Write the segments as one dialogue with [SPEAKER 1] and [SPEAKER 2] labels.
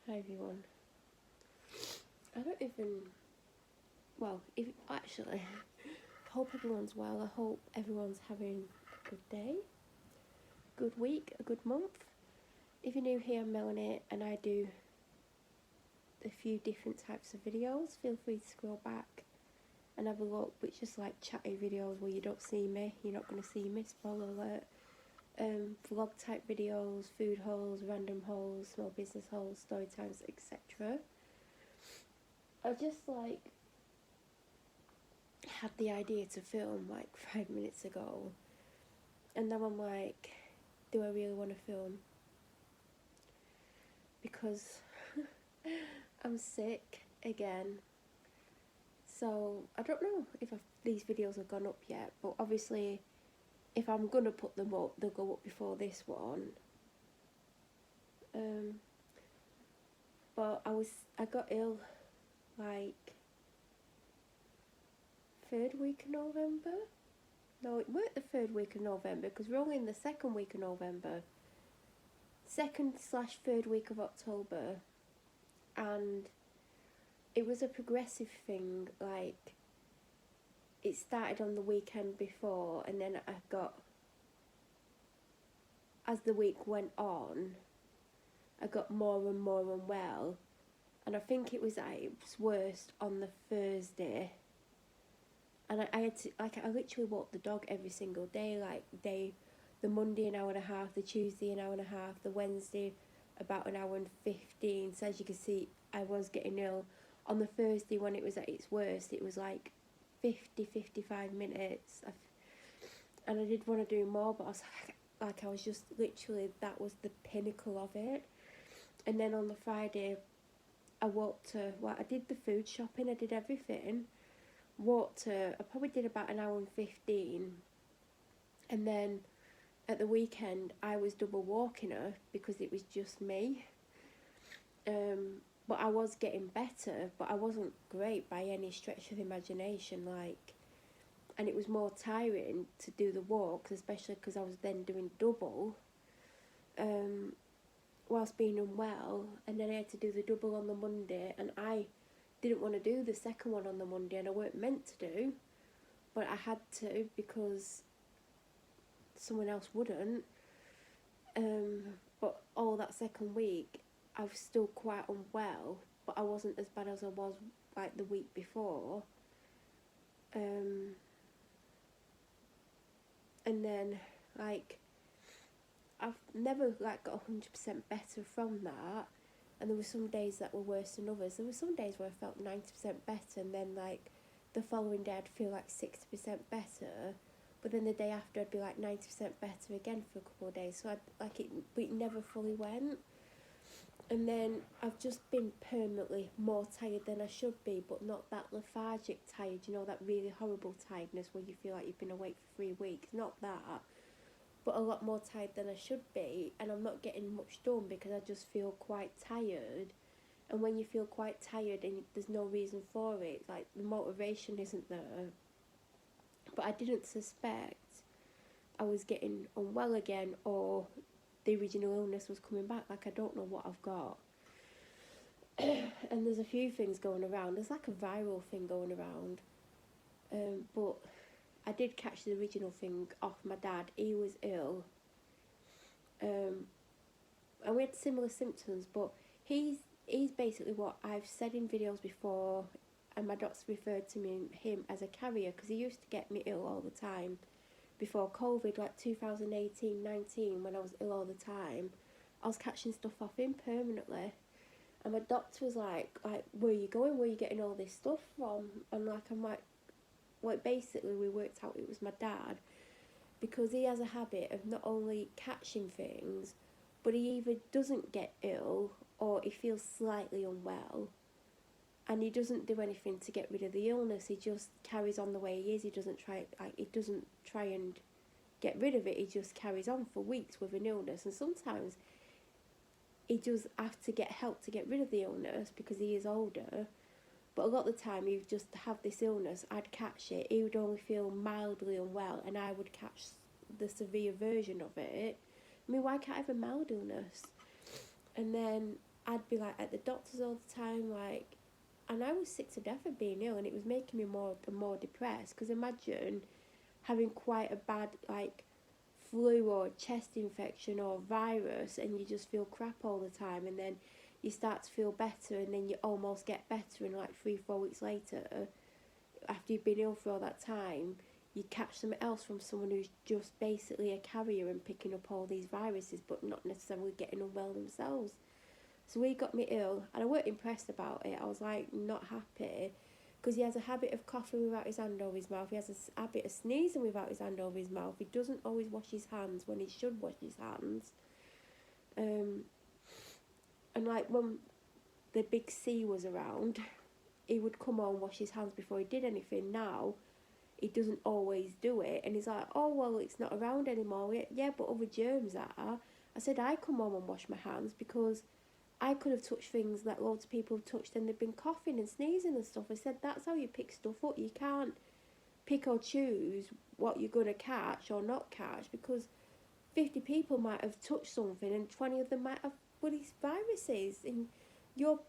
[SPEAKER 1] Hi everyone. I don't even. Well, if actually, I hope everyone's well. I hope everyone's having a good day, good week, a good month. If you're new here, I'm Melanie, and I do a few different types of videos. Feel free to scroll back and have a look. But it's just like chatty videos where you don't see me. You're not going to see me. Spoiler alert. Vlog type videos, food hauls, random hauls, small business hauls, story times, etc. I just had the idea to film like 5 minutes ago, and now I'm like, do I really want to film? Because I'm sick again. So I don't know if these videos have gone up yet, but obviously if I'm gonna put them up, they'll go up before this one. But I got ill like third week of November. No, it weren't the third week of November because we're only in the second week of November. Second/third week of October, and it was a progressive thing. Like, it started on the weekend before, and then I got, as the week went on, I got more and more unwell, and I think it was worst on the Thursday, and I had to, like, I literally walked the dog every single day, the Monday an hour and a half, the Tuesday an hour and a half, the Wednesday about an hour and 15. So as you can see, I was getting ill. On the Thursday when it was at its worst, it was like 55 minutes. And I did want to do more, but I was just literally, that was the pinnacle of it. And then on the Friday, I did the food shopping, I did everything. I probably did about an hour and 15. And then at the weekend, I was double walking her because it was just me. But I was getting better, but I wasn't great by any stretch of the imagination. And it was more tiring to do the walks, especially because I was then doing double, whilst being unwell. And then I had to do the double on the Monday, and I didn't want to do the second one on the Monday, and I weren't meant to do, but I had to because someone else wouldn't. But all that second week, I was still quite unwell, but I wasn't as bad as I was like the week before. And then I've never got 100% better from that, and there were some days that were worse than others. There were some days where I felt 90% better, and then the following day I'd feel 60% better. But then the day after, I'd be 90% better again for a couple of days. So but it never fully went. And then I've just been permanently more tired than I should be, but not that lethargic tired, that really horrible tiredness where you feel like you've been awake for 3 weeks. Not that, but a lot more tired than I should be. And I'm not getting much done because I just feel quite tired. And when you feel quite tired and there's no reason for it, the motivation isn't there. But I didn't suspect I was getting unwell again, or the original illness was coming back. I don't know what I've got. And there's a few things going around. There's a viral thing going around. But I did catch the original thing off my dad. He was ill. And we had similar symptoms, but he's basically what I've said in videos before, and my doctor referred to him as a carrier because he used to get me ill all the time before COVID, 2018-19, when I was ill all the time. I was catching stuff off him permanently, and my doctor was like, where are you going? Where are you getting all this stuff from? And I'm like, well, basically we worked out it was my dad, because he has a habit of not only catching things, but he either doesn't get ill or he feels slightly unwell, and he doesn't do anything to get rid of the illness. He just carries on the way he is. He doesn't try and get rid of it. He just carries on for weeks with an illness, and sometimes he does have to get help to get rid of the illness because he is older. But a lot of the time he would just have this illness, I'd catch it, he would only feel mildly unwell, and I would catch the severe version of it. I mean, why can't I have a mild illness? And then I'd be like at the doctors all the time, like, and I was sick to death of being ill, and it was making me more and more depressed. Because imagine having quite a bad like flu or chest infection or virus, and you just feel crap all the time, and then you start to feel better, and then you almost get better, and like 3-4 weeks later, after you've been ill for all that time, you catch something else from someone who's just basically a carrier and picking up all these viruses, but not necessarily getting unwell themselves. So he got me ill, and I weren't impressed about it. I was like not happy, because he has a habit of coughing without his hand over his mouth. He has a habit of sneezing without his hand over his mouth. He doesn't always wash his hands when he should wash his hands. And like when the big C was around, he would come on and wash his hands before he did anything. Now he doesn't always do it, and he's like, oh well, it's not around anymore. Yeah, but other germs are. I said I come home and wash my hands because I could have touched things that loads of people have touched, and they've been coughing and sneezing and stuff. I said that's how you pick stuff up. You can't pick or choose what you're going to catch or not catch, because 50 people might have touched something and 20 of them might have these viruses, and you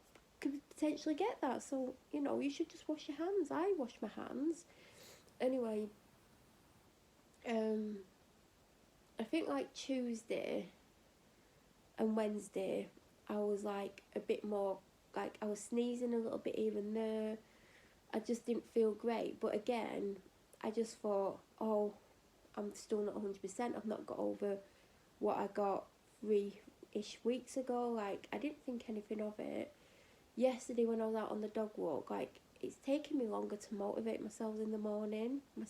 [SPEAKER 1] could potentially get that. So, you know, you should just wash your hands. I wash my hands. Anyway, I think like Tuesday and Wednesday, I was like a bit more, like I was sneezing a little bit even there. I just didn't feel great. But again, I just thought, oh, I'm still not 100%. I've not got over what I got 3-ish weeks ago. Like, I didn't think anything of it. Yesterday when I was out on the dog walk, like, it's taken me longer to motivate myself in the morning, and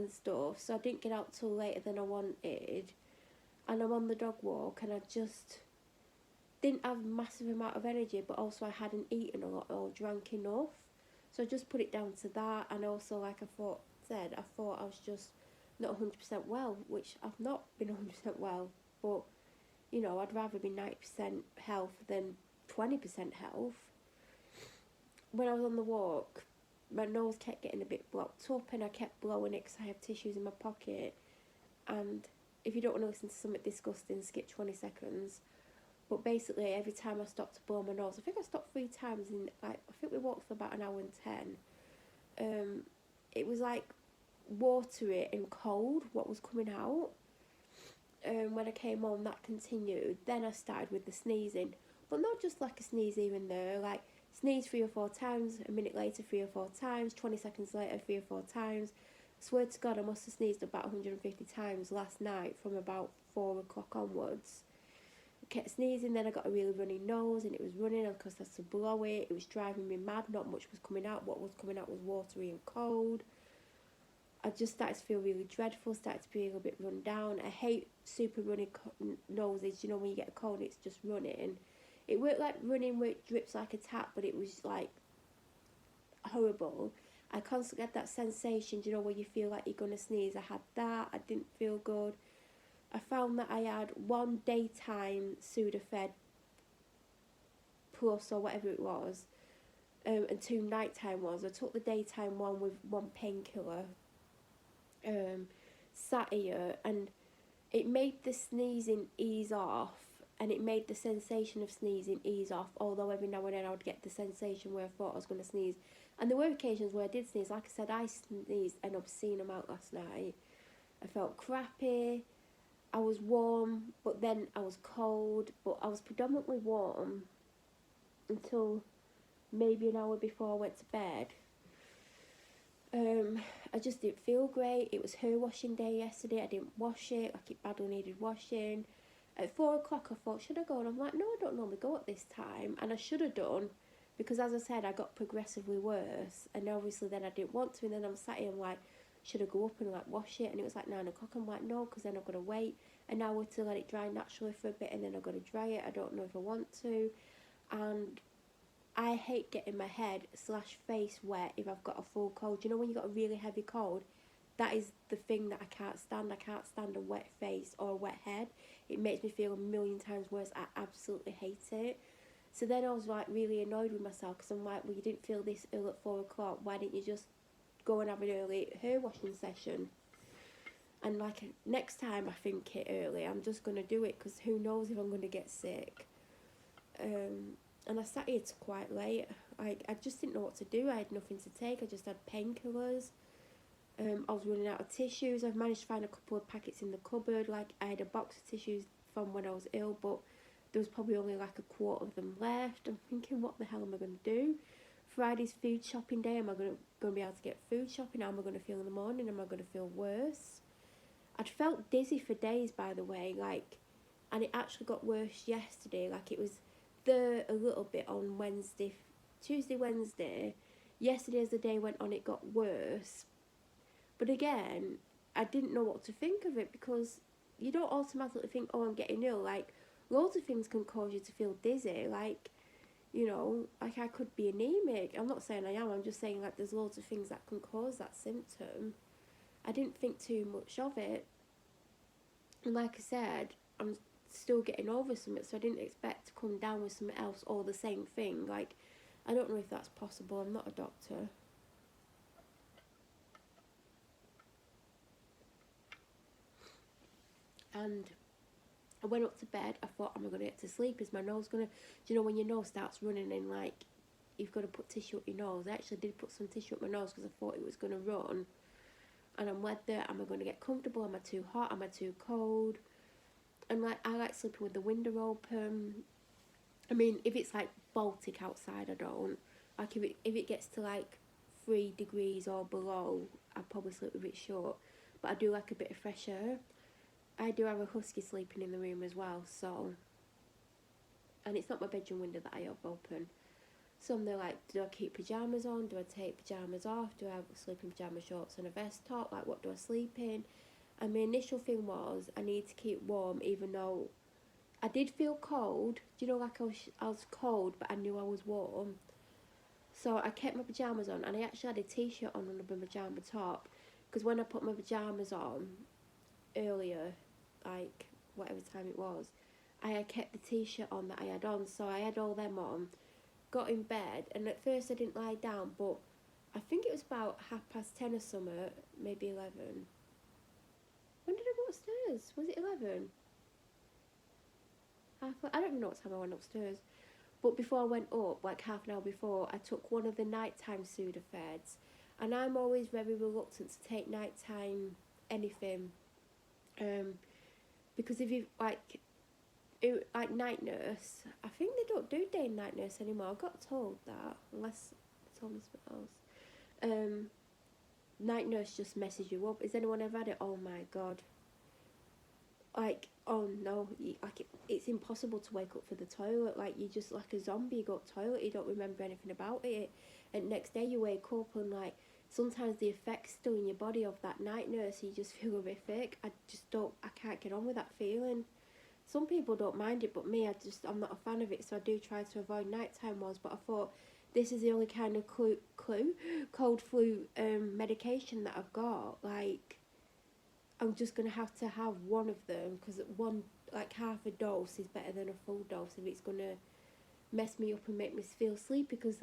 [SPEAKER 1] stuff. So I didn't get out till later than I wanted. And I'm on the dog walk, and I just didn't have a massive amount of energy, but also I hadn't eaten a lot or drank enough. So I just put it down to that. And also, like I thought I was just not 100% well, which I've not been 100% well. But, you know, I'd rather be 90% health than 20% health. When I was on the walk, my nose kept getting a bit blocked up, and I kept blowing it because I have tissues in my pocket. And if you don't want to listen to something disgusting, skip 20 seconds. But basically, every time I stopped to blow my nose, I think I stopped 3 times, and like, I think we walked for about an hour and 10. It was like watery and cold, what was coming out. When I came home, that continued. Then I started with the sneezing, but not just like a sneeze even there, like sneeze 3 or 4 times, a minute later 3 or 4 times, 20 seconds later 3 or 4 times. I swear to God, I must have sneezed about 150 times last night from about 4 o'clock onwards. I kept sneezing, then I got a really runny nose, and it was running because I had to blow it. It was driving me mad, not much was coming out. What was coming out was watery and cold. I just started to feel really dreadful, started to feel a little bit run down. I hate super runny noses, you know, when you get a cold, it's just running. It worked like running where it drips like a tap, but it was like horrible. I constantly had that sensation, you know, where you feel like you're going to sneeze. I had that, I didn't feel good. I found that I had 1 daytime Sudafed plus or whatever it was, and 2 nighttime ones. I took the daytime one with 1 painkiller, sat here, and it made the sneezing ease off, and it made the sensation of sneezing ease off, although every now and then I would get the sensation where I thought I was going to sneeze. And there were occasions where I did sneeze. Like I said, I sneezed an obscene amount last night. I felt crappy. I was warm, but then I was cold, but I was predominantly warm until maybe an hour before I went to bed. I just didn't feel great. It was hair washing day yesterday. I didn't wash it, like it badly needed washing. At 4 o'clock I thought, should I go? And I'm like, no, I don't normally go at this time. And I should have done, because as I said, I got progressively worse. And obviously then I didn't want to. And then I'm sat here, I'm like, should I go up and like wash it? And it was like 9 o'clock. I'm like, no, because then I've got to wait an hour to let it dry naturally for a bit, and then I've got to dry it. I don't know if I want to. And I hate getting my head / face wet if I've got a full cold. You know when you got a really heavy cold? That is the thing that I can't stand. I can't stand a wet face or a wet head. It makes me feel a million times worse. I absolutely hate it. So then I was like really annoyed with myself, because I'm like, well, you didn't feel this ill at 4 o'clock. Why didn't you just go and have an early hair washing session? And like next time I think it early, I'm just going to do it, because who knows if I'm going to get sick. And I sat here till quite late. I just didn't know what to do. I had nothing to take. I just had painkillers. I was running out of tissues. I've managed to find a couple of packets in the cupboard. Like, I had a box of tissues from when I was ill, but there was probably only like a quarter of them left. I'm thinking, what the hell am I going to do? Friday's food shopping day. Am I going to be able to get food shopping? How am I going to feel in the morning? Am I going to feel worse? I'd felt dizzy for days, by the way, like, and it actually got worse yesterday. Like, it was there a little bit on Tuesday, Wednesday. Yesterday, as the day went on, it got worse. But again, I didn't know what to think of it, because you don't automatically think, oh, I'm getting ill. Like, loads of things can cause you to feel dizzy. Like, you know, like, I could be anemic. I'm not saying I am. I'm just saying, like, there's loads of things that can cause that symptom. I didn't think too much of it. And like I said, I'm still getting over something, so I didn't expect to come down with something else or the same thing. Like, I don't know if that's possible. I'm not a doctor. And I went up to bed. I thought, am I going to get to sleep? Is my nose going to... Do you know when your nose starts running and, like, you've got to put tissue up your nose? I actually did put some tissue up my nose because I thought it was going to run. And I'm led there. Am I going to get comfortable? Am I too hot? Am I too cold? And, like, I like sleeping with the window open. I mean, if it's, like, Baltic outside, I don't. Like, if it gets to, like, 3 degrees or below, I'd probably sleep with it shut. But I do like a bit of fresh air. I do have a husky sleeping in the room as well, so... And it's not my bedroom window that I have open. So I'm there like, do I keep pyjamas on? Do I take pyjamas off? Do I sleep in pyjama shorts and a vest top? Like, what do I sleep in? And my initial thing was, I need to keep warm, even though I did feel cold. Do you know, like, I was cold, but I knew I was warm. So I kept my pyjamas on, and I actually had a t-shirt on under my pyjama top, because when I put my pyjamas on earlier, like, whatever time it was, I had kept the t-shirt on that I had on, so I had all them on, got in bed, and at first I didn't lie down, but I think it was about 10:30 or something, maybe 11. When did I go upstairs? Was it 11? I don't even know what time I went upstairs. But before I went up, like half an hour before, I took one of the nighttime Sudafeds. And I'm always very reluctant to take nighttime anything. Because if you, like night nurse, I think they don't do day and night nurse anymore. I got told that, unless they told me something else. Night nurse just messes you up. Has anyone ever had it? Oh my god. Like, oh no, it's impossible to wake up for the toilet. Like, you're just like a zombie. You go to the toilet, you don't remember anything about it, and next day you wake up and, like, sometimes the effects still in your body of that night nurse, you just feel horrific. I can't get on with that feeling. Some people don't mind it, but me, I'm not a fan of it, so I do try to avoid nighttime ones. But I thought, this is the only kind of cold flu medication that I've got. Like, I'm just going to have one of them, because one, like, half a dose is better than a full dose if it's going to mess me up and make me feel sleepy. Because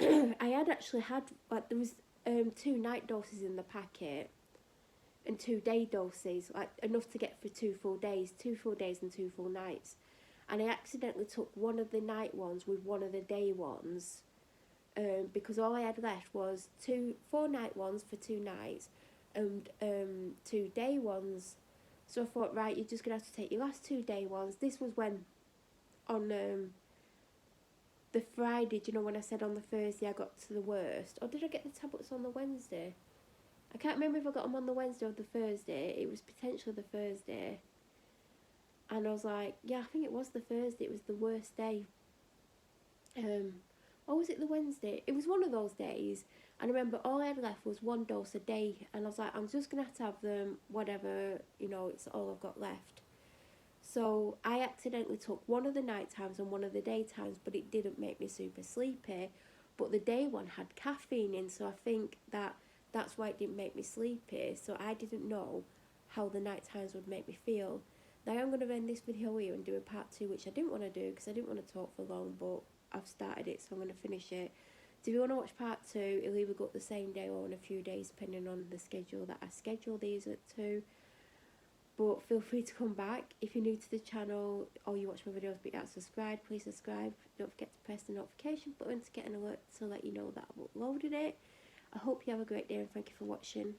[SPEAKER 1] I had actually had, like, there was 2 night doses in the packet and 2 day doses, like, enough to get for 2 full days and 2 full nights. And I accidentally took one of the night ones with one of the day ones, because all I had left was 4 night ones for 2 nights and 2 day ones. So I thought, right, you're just going to have to take your last 2 day ones. This was when, on the Friday, do you know when I said on the Thursday I got to the worst? Or did I get the tablets on the Wednesday? I can't remember if I got them on the Wednesday or the Thursday. It was potentially the Thursday. And I was like, yeah, I think it was the Thursday. It was the worst day. Or was it the Wednesday? It was one of those days. And I remember all I had left was 1 dose a day. And I was like, I'm just going to have them, whatever, you know, it's all I've got left. So I accidentally took one of the night times and one of the day times, but it didn't make me super sleepy. But the day one had caffeine in, so I think that's why it didn't make me sleepy. So I didn't know how the night times would make me feel. Now I'm going to end this video here and do a part 2, which I didn't want to do because I didn't want to talk for long, but I've started it, so I'm going to finish it. So if you want to watch part 2, it'll either go up the same day or in a few days, depending on the schedule that I schedule these at 2. But feel free to come back. If you're new to the channel or you watch my videos but you're not subscribed, please subscribe. Don't forget to press the notification button to get an alert to let you know that I've uploaded it. I hope you have a great day and thank you for watching.